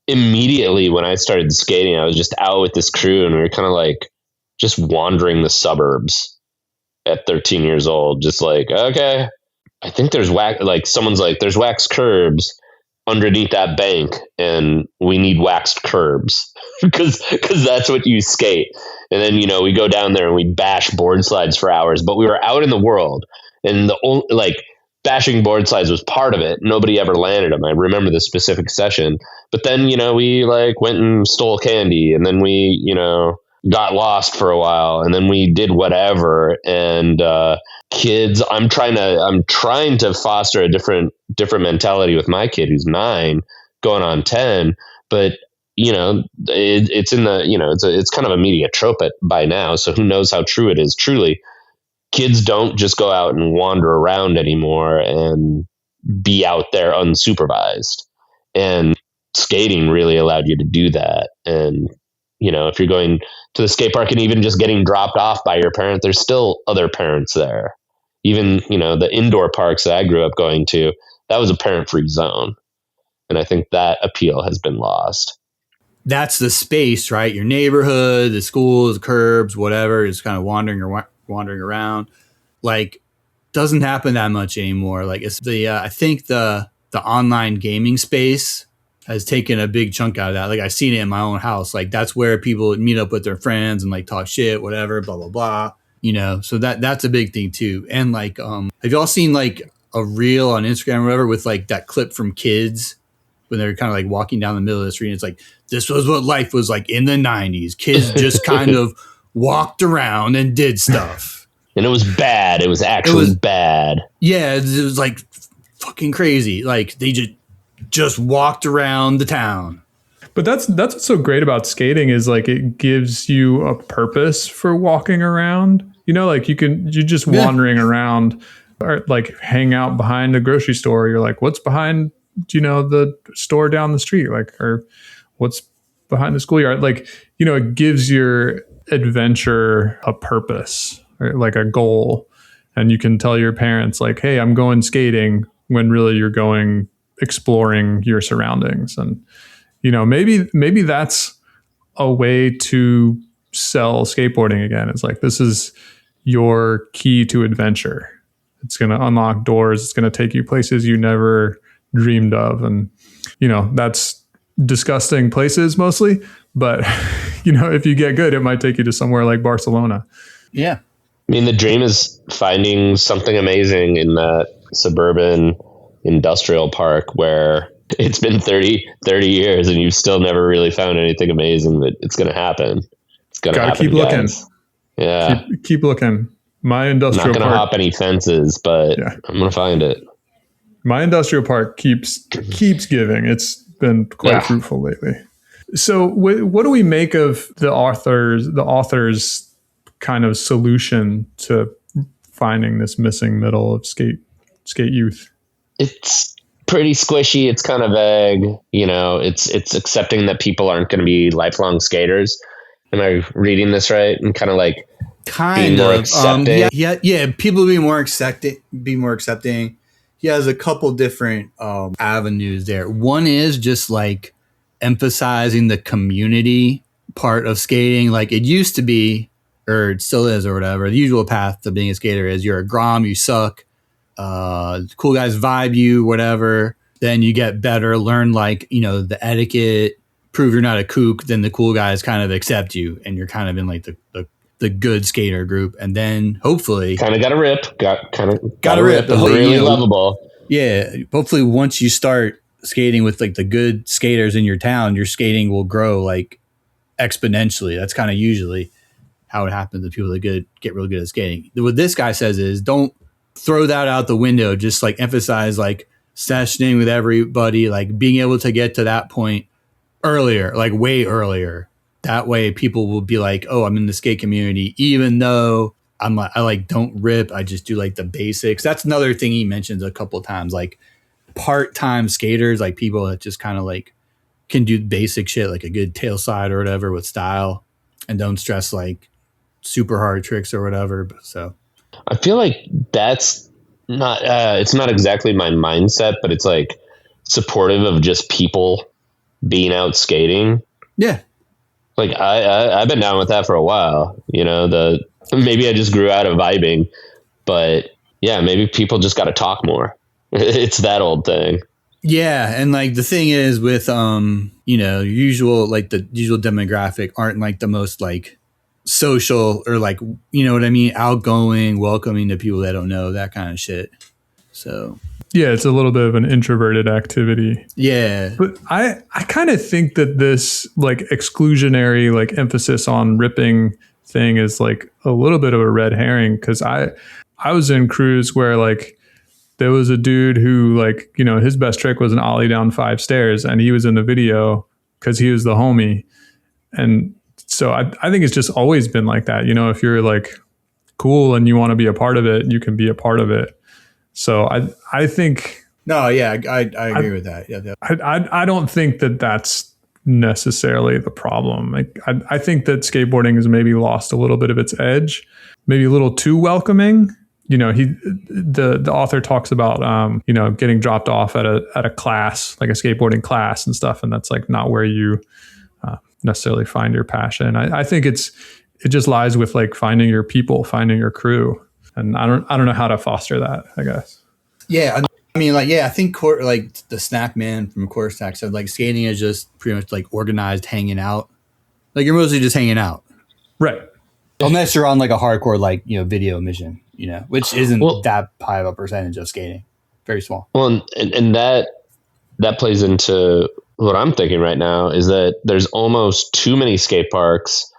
immediately when I started skating, I was just out with this crew and we were kind of like just wandering the suburbs at 13 years old. Just like, okay, I think there's someone's like, there's waxed curbs underneath that bank and we need waxed curbs because that's what you skate. And then, we go down there and we bash board slides for hours, but we were out in the world and bashing board slides was part of it. Nobody ever landed them. I remember the specific session, but then, we like went and stole candy and then we, got lost for a while and then we did whatever. And, kids, I'm trying to foster a different mentality with my kid who's 9 going on 10, but it's in the, it's kind of a media trope by now. So who knows how true it is. Truly, kids don't just go out and wander around anymore and be out there unsupervised. And skating really allowed you to do that. And, if you're going to the skate park and even just getting dropped off by your parent, there's still other parents there. Even, the indoor parks that I grew up going to, that was a parent-free zone. And I think that appeal has been lost. That's the space, right? Your neighborhood, the schools, the curbs, whatever, is kind of wandering around. Like, doesn't happen that much anymore. Like, it's I think the online gaming space has taken a big chunk out of that. Like, I've seen it in my own house. Like, that's where people meet up with their friends and like talk shit, whatever, blah, blah, blah. So that's a big thing too. And like, have y'all seen like a reel on Instagram or whatever with like that clip from kids when they're kind of like walking down the middle of the street? And it's like, this was what life was like in the 90s. Kids just kind of walked around and did stuff. And it was bad. It was actually bad. Yeah, it was like fucking crazy. Like they just walked around the town. But that's what's so great about skating is like it gives you a purpose for walking around. Like you're just wandering around or like hang out behind a grocery store. You're like, what's behind, the store down the street? Like, or what's behind the schoolyard? Like, it gives your adventure a purpose or like a goal. And you can tell your parents like, hey, I'm going skating, when really you're going exploring your surroundings. And, maybe that's a way to sell skateboarding again. It's like, this is your key to adventure. It's going to unlock doors. It's going to take you places you never dreamed of. And, that's disgusting places mostly. But, if you get good, it might take you to somewhere like Barcelona. Yeah. I mean, the dream is finding something amazing in that suburban industrial park where it's been 30 years and you've still never really found anything amazing, that it's going to happen. It's going to happen. Keep looking. Yeah. Keep looking. My I'm industrial not going to park, hop any fences, but I'm going to find it. my industrial park keeps giving. It's been quite fruitful lately. So what do we make of the author's kind of solution to finding this missing middle of skate youth? It's pretty squishy. It's kind of vague. You know, it's accepting that people aren't going to be lifelong skaters. Am I reading this right? And kind of like kind more of accepting. Yeah. People be more accepting. He has a couple different avenues there. One is just like emphasizing the community part of skating. Like it used to be, or it still is, or whatever. The usual path to being a skater is you're a grom, you suck. Cool guys vibe you, whatever. Then you get better, learn like, you know, the etiquette, prove you're not a kook. Then the cool guys kind of accept you, and you're kind of in like the good skater group. And then hopefully kind of got a rip, got a rip, and really lovable. Yeah. Hopefully once you start skating with like the good skaters in your town, your skating will grow like exponentially. That's kind of usually how it happens to people that get really good at skating. What this guy says is don't throw that out the window. Just like emphasize like sessioning with everybody, like being able to get to that point earlier, like way earlier. That way people will be like, oh, I'm in the skate community, even though I don't rip. I just do like the basics. That's another thing he mentions a couple of times, like part-time skaters, like people that just kind of like can do basic shit, like a good tail slide or whatever with style, and don't stress like super hard tricks or whatever. So I feel like that's not, it's not exactly my mindset, but it's like supportive of just people being out skating. Yeah. Like I've been down with that for a while, you know, maybe I just grew out of vibing, but yeah, maybe people just got to talk more. It's that old thing. Yeah. And like the thing is with, you know, the usual demographic aren't like the most like social or like, you know what I mean? Outgoing, welcoming to people they don't know, that kind of shit. So yeah, it's a little bit of an introverted activity. Yeah. But I kind of think that this like exclusionary like emphasis on ripping thing is like a little bit of a red herring, because I was in crews where like there was a dude who like, you know, his best trick was an ollie down 5 stairs, and he was in the video because he was the homie. And so I think it's just always been like that. You know, if you're like cool and you want to be a part of it, you can be a part of it. So I think. No, yeah, I agree with that. Yeah. I don't think that that's necessarily the problem. Like I think that skateboarding has maybe lost a little bit of its edge, maybe a little too welcoming. You know, the author talks about you know, getting dropped off at a class, like a skateboarding class and stuff, and that's like not where you necessarily find your passion. I think it just lies with like finding your people, finding your crew, and I don't know how to foster that, I guess. Yeah, I mean, like, yeah, I think like the Snack Man from Core Stack said, like skating is just pretty much like organized hanging out. Like you're mostly just hanging out, right? Unless you're on like a hardcore like, you know, video mission, you know, which isn't that high of a percentage of skating, very small. Well, and that plays into what I'm thinking right now is that there's almost too many skate parks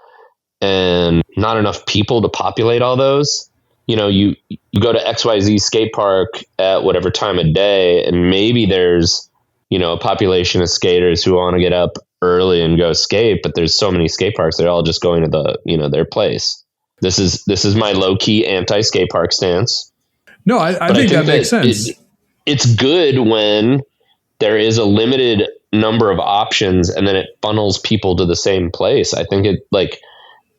and not enough people to populate all those. You know, you go to XYZ skate park at whatever time of day, and maybe there's, you know, a population of skaters who want to get up early and go skate, but there's so many skate parks, they're all just going to their place. This is my low key anti skate park stance. No, I think that makes sense. It's good when there is a limited number of options and then it funnels people to the same place. I think it like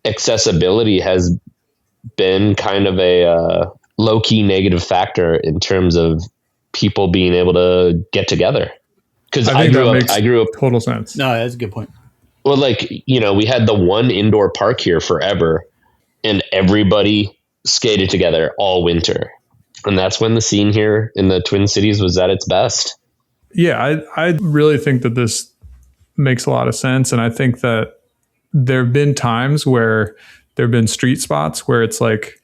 accessibility has been kind of a low key negative factor in terms of people being able to get together. Because I grew up total sense. No, that's a good point. Well, like, you know, we had the one indoor park here forever, and everybody skated together all winter, and that's when the scene here in the Twin Cities was at its best. Yeah, I really think that this makes a lot of sense, and I think that there have been times where there have been street spots where it's like,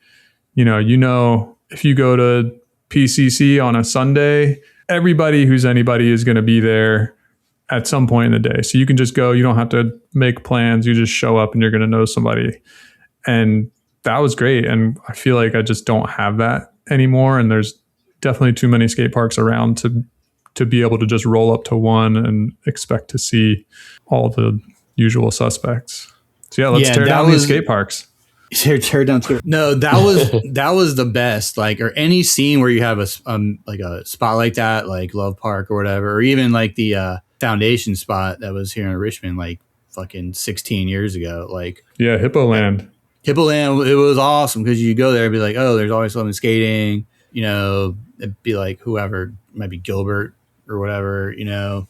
you know, if you go to PCC on a Sunday everybody who's anybody is going to be there at some point in the day. So you can just go, you don't have to make plans. You just show up and you're going to know somebody. And that was great. And I feel like I just don't have that anymore. And there's definitely too many skate parks around to be able to just roll up to one and expect to see all the usual suspects. So yeah, let's tear down these skate parks. Tear down. No, that was the best. Like, or any scene where you have a like a spot like that, like Love Park or whatever, or even like the Foundation spot that was here in Richmond, like fucking 16 years ago. Like, yeah, Hippo Land. It was awesome because you go there and be like, oh, there's always someone skating. You know, it'd be like whoever, might be Gilbert or whatever. You know,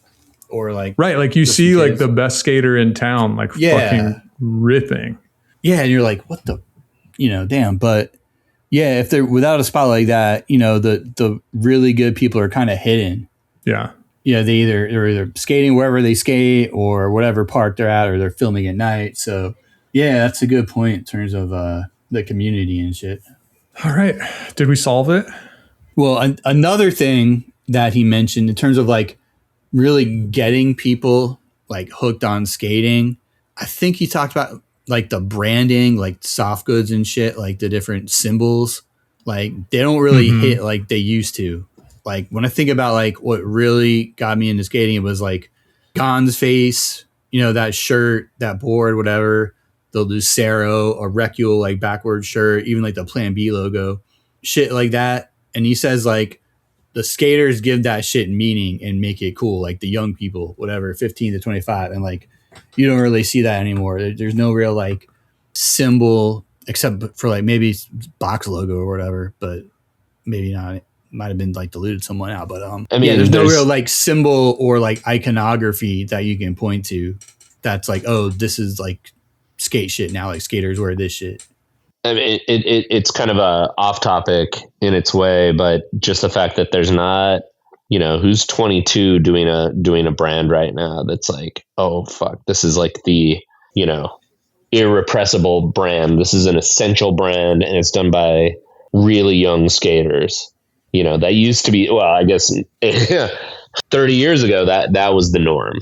or like right, like you see like the best skater in town, like fucking ripping. Yeah, and you're like, what the, damn. But yeah, if they're without a spot like that, the really good people are kind of hidden. Yeah. Yeah, they're either skating wherever they skate or whatever park they're at, or they're filming at night. So yeah, that's a good point in terms of the community and shit. All right. Did we solve it? Well, another thing that he mentioned in terms of like really getting people like hooked on skating, I think he talked about like the branding, like soft goods and shit, like the different symbols, like they don't really hit like they used to. Like when I think about like what really got me into skating, it was like Gon's face, that shirt, that board, whatever, the Lucero or Recule, like backward shirt, even like the Plan B logo, shit like that. And he says like the skaters give that shit meaning and make it cool. Like the young people, whatever, 15 to 25. And like, you don't really see that anymore. There's no real like symbol except for like maybe box logo or whatever, but maybe not. It might have been like diluted someone out, but I mean, there's no real like symbol or like iconography that you can point to. That's like, oh, this is like skate shit now. Like skaters wear this shit. I mean, it's kind of a off topic in its way, but just the fact that there's not, who's 22 doing a brand right now that's like, oh fuck, this is like the, irrepressible brand. This is an essential brand and it's done by really young skaters. That used to be, well, I guess 30 years ago that was the norm.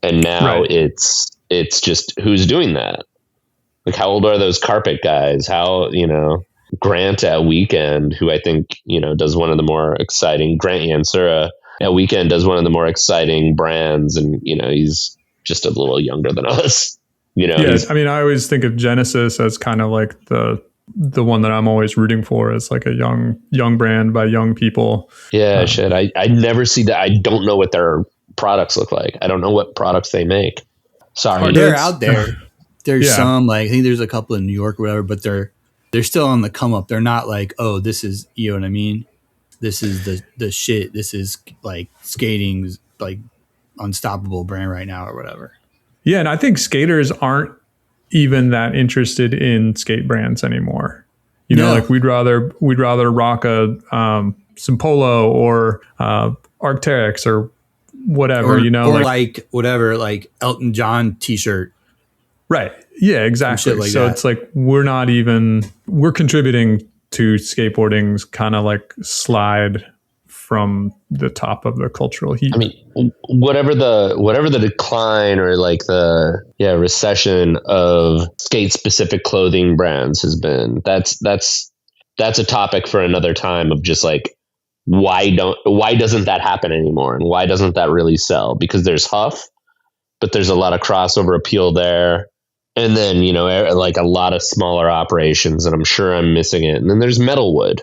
And now it's just who's doing that? Like how old are those carpet guys? How, Grant at Weekend, who I think, does one of the more exciting, Grant Yansura at Weekend does one of the more exciting brands. And, he's just a little younger than us, Yeah, I mean, I always think of Genesis as kind of like the one that I'm always rooting for as like a young brand by young people. Yeah, shit. I never see that. I don't know what their products look like. I don't know what products they make. Sorry. They're out there. There's some, like, I think there's a couple in New York or whatever, but they're still on the come up. They're not like, oh, this is, you know what I mean? This is the shit. This is like skating's like unstoppable brand right now or whatever. Yeah. And I think skaters aren't even that interested in skate brands anymore. Like we'd rather rock a some Polo or Arc'teryx or whatever, or like whatever, like Elton John t-shirt. Right. Yeah, exactly. Like so that. It's like we're contributing to skateboarding's kind of like slide from the top of the cultural heap. I mean, whatever the decline or like the recession of skate specific clothing brands has been, that's a topic for another time of just like why doesn't that happen anymore and why doesn't that really sell? Because there's Huff, but there's a lot of crossover appeal there. And then, like a lot of smaller operations, and I'm sure I'm missing it. And then there's Metalwood,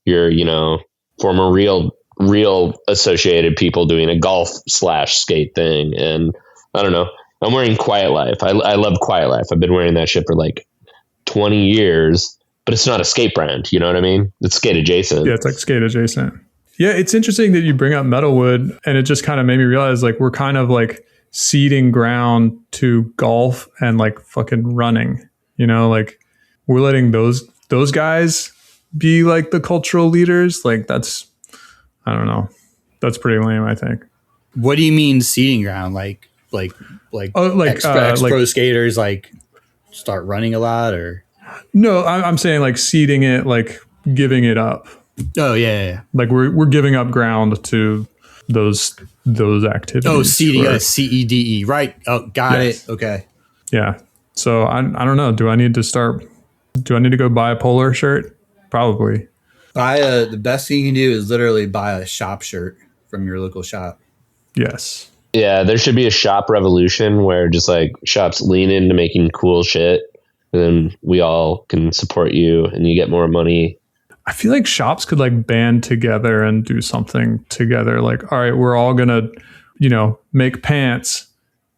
your, former real associated people doing a golf / skate thing. And I don't know, I'm wearing Quiet Life. I love Quiet Life. I've been wearing that shit for like 20 years, but it's not a skate brand. You know what I mean? It's skate adjacent. Yeah, it's like skate adjacent. Yeah, it's interesting that you bring up Metalwood, and it just kind of made me realize like we're kind of like ceding ground to golf and like fucking running, like we're letting those guys be like the cultural leaders. Like that's, I don't know. That's pretty lame, I think. What do you mean ceding ground? Like pro skaters like start running a lot or? No, I'm saying like ceding it, like giving it up. Oh yeah. Like we're giving up ground to those activities. Oh, for- CEDE, right? Oh, got Yes. it. Okay. Yeah. So I don't know. Do I need to go buy a Polar shirt? Probably. The best thing you can do is literally buy a shop shirt from your local shop. Yes. Yeah, there should be a shop revolution where just like shops lean into making cool shit, and then we all can support you and you get more money. I feel like shops could like band together and do something together. Like, all right, we're all gonna, make pants,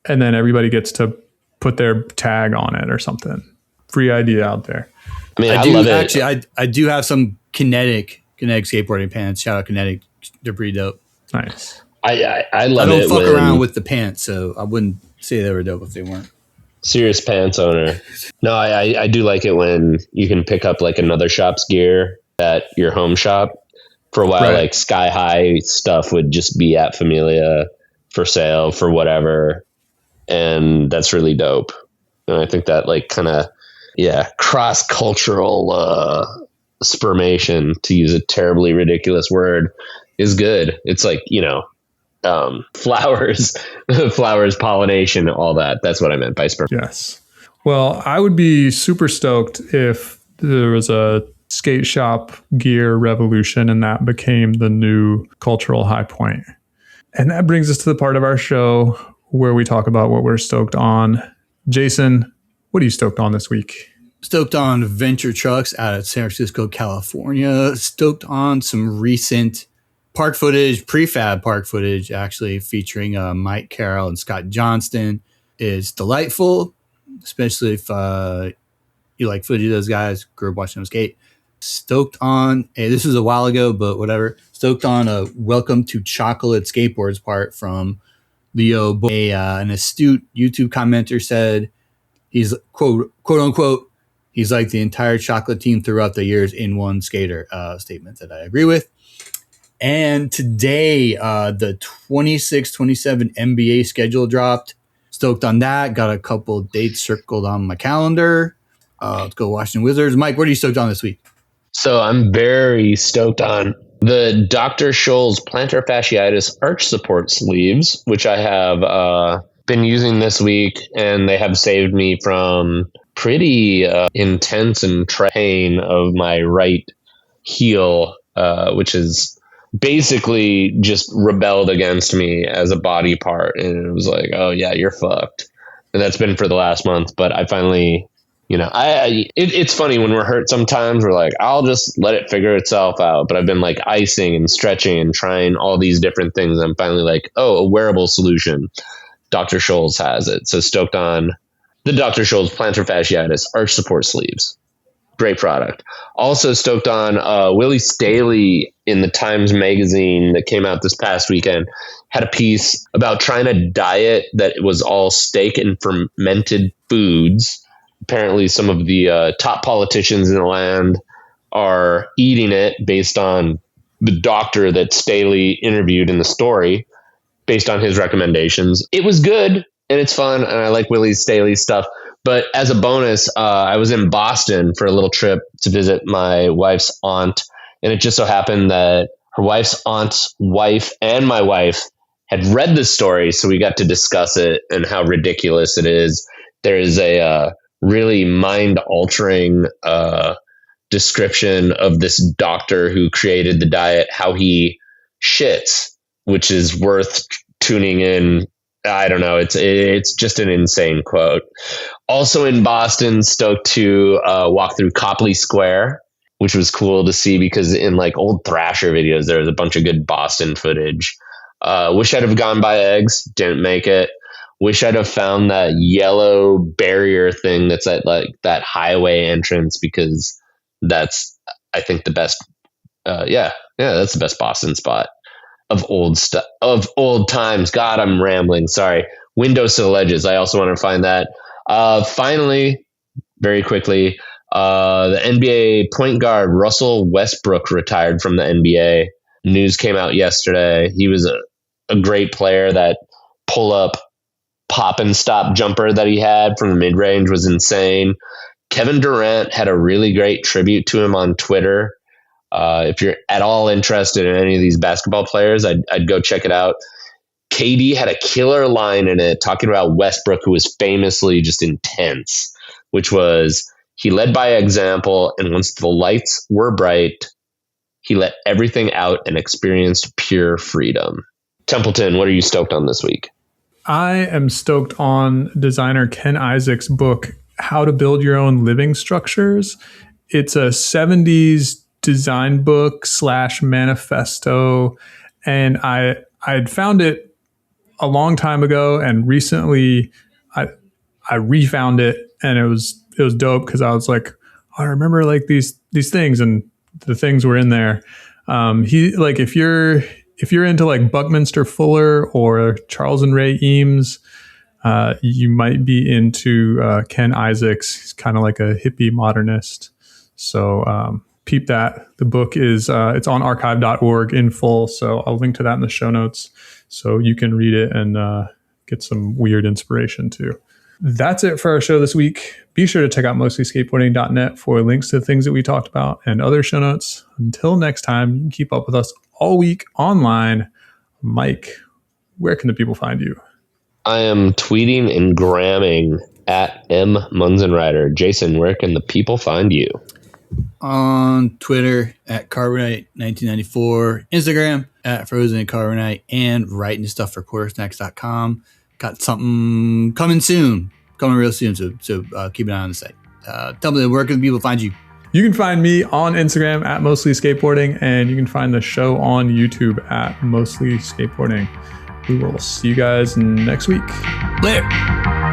and then everybody gets to put their tag on it or something. Free idea out there. I mean, I do love it. actually. I do have some kinetic skateboarding pants. Shout out Kinetic, they're pretty dope. Nice. I love it. I don't fuck around with the pants, so I wouldn't say they were dope if they weren't. Serious pants owner. No, I do like it when you can pick up like another shop's gear at your home shop. For a while, Right. like Sky High stuff would just be at Familia for sale for whatever, and that's really dope. And I think that like kind of cross cultural spermation, to use a terribly ridiculous word, is good. It's like flowers, pollination, all that. That's what I meant by sperm. Yes. Well, I would be super stoked if there was a skate shop gear revolution and that became the new cultural high point. And that brings us to the part of our show where we talk about what we're stoked on. Jason, what are you stoked on this week? Stoked on Venture Trucks out of San Francisco, California. Stoked on some recent park footage, prefab park footage, actually featuring Mike Carroll and Scott Johnston. Is delightful, especially if you like footage of those guys, grew up watching them skate. Stoked on, this was a while ago, but whatever. Stoked on a Welcome to Chocolate Skateboards part from Leo. An astute YouTube commenter said he's quote unquote, he's like the entire chocolate team throughout the years in one skater. Statement that I agree with. And today, the 26-27 NBA schedule dropped. Stoked on that. Got a couple dates circled on my calendar. Let's go Washington Wizards. Mike, what are you stoked on this week? So I'm very stoked on the Dr. Scholl's plantar fasciitis arch support sleeves, which I have been using this week, and they have saved me from pretty intense and pain of my right heel, which is basically just rebelled against me as a body part. And it was like, oh yeah, you're fucked. And that's been for the last month. But I finally, it's funny when we're hurt sometimes, we're like, I'll just let it figure itself out. But I've been like icing and stretching and trying all these different things. I'm finally like, oh, a wearable solution. Dr. Scholl's has it. So stoked on the Dr. Scholl's plantar fasciitis arch support sleeves. Great product. Also stoked on Willie Staley in the Times Magazine that came out this past weekend. Had a piece about trying a diet that was all steak and fermented foods. Apparently some of the top politicians in the land are eating it based on the doctor that Staley interviewed in the story, based on his recommendations. It was good and it's fun, and I like Willie Staley's stuff. But as a bonus, I was in Boston for a little trip to visit my wife's aunt. And it just so happened that her wife's aunt's wife and my wife had read the story. So we got to discuss it and how ridiculous it is. There is a really mind-altering description of this doctor who created the diet, how he shits, which is worth tuning in. I don't know. It's just an insane quote. Also in Boston, stoked to walk through Copley Square, which was cool to see because in like old Thrasher videos, there was a bunch of good Boston footage. Wish I'd have gone by eggs. Didn't make it. Wish I'd have found that yellow barrier thing that's at like that highway entrance, because that's, I think, the best. That's the best Boston spot. Of old times. God, I'm rambling. Sorry. Windows to the Ledges. I also want to find that. Finally, very quickly, the NBA point guard Russell Westbrook retired from the NBA. News came out yesterday. He was a great player. That pull-up pop and stop jumper that he had from the mid-range was insane. Kevin Durant had a really great tribute to him on Twitter. If you're at all interested in any of these basketball players, I'd go check it out. KD had a killer line in it talking about Westbrook, who was famously just intense, which was he led by example, and once the lights were bright, he let everything out and experienced pure freedom. Templeton, what are you stoked on this week? I am stoked on designer Ken Isaac's book, How to Build Your Own Living Structures. It's a 70s design book / manifesto, and I had found it a long time ago, and recently I refound it, and it was dope because I was like, I remember like these things, and the things were in there. He like if you're into like Buckminster Fuller or Charles and Ray Eames, you might be into Ken Isaacs. He's kind of like a hippie modernist. So peep that. The book is it's on archive.org in full, so I'll link to that in the show notes so you can read it and get some weird inspiration too. That's it for our show this week. Be sure to check out mostlyskateboarding.net for links to the things that we talked about and other show notes. Until next time, you can keep up with us all week online. Mike, where can the people find you? I am tweeting and gramming at M Munzenrider. Jason, where can the people find you? On Twitter at Carbonite1994, Instagram at Frozen Carbonite, and writing stuff for quartersnacks.com. Got something coming real soon. So keep an eye on the site. Tell me, where can people find you? You can find me on Instagram at Mostly Skateboarding, and you can find the show on YouTube at Mostly Skateboarding. We will see you guys next week. Later.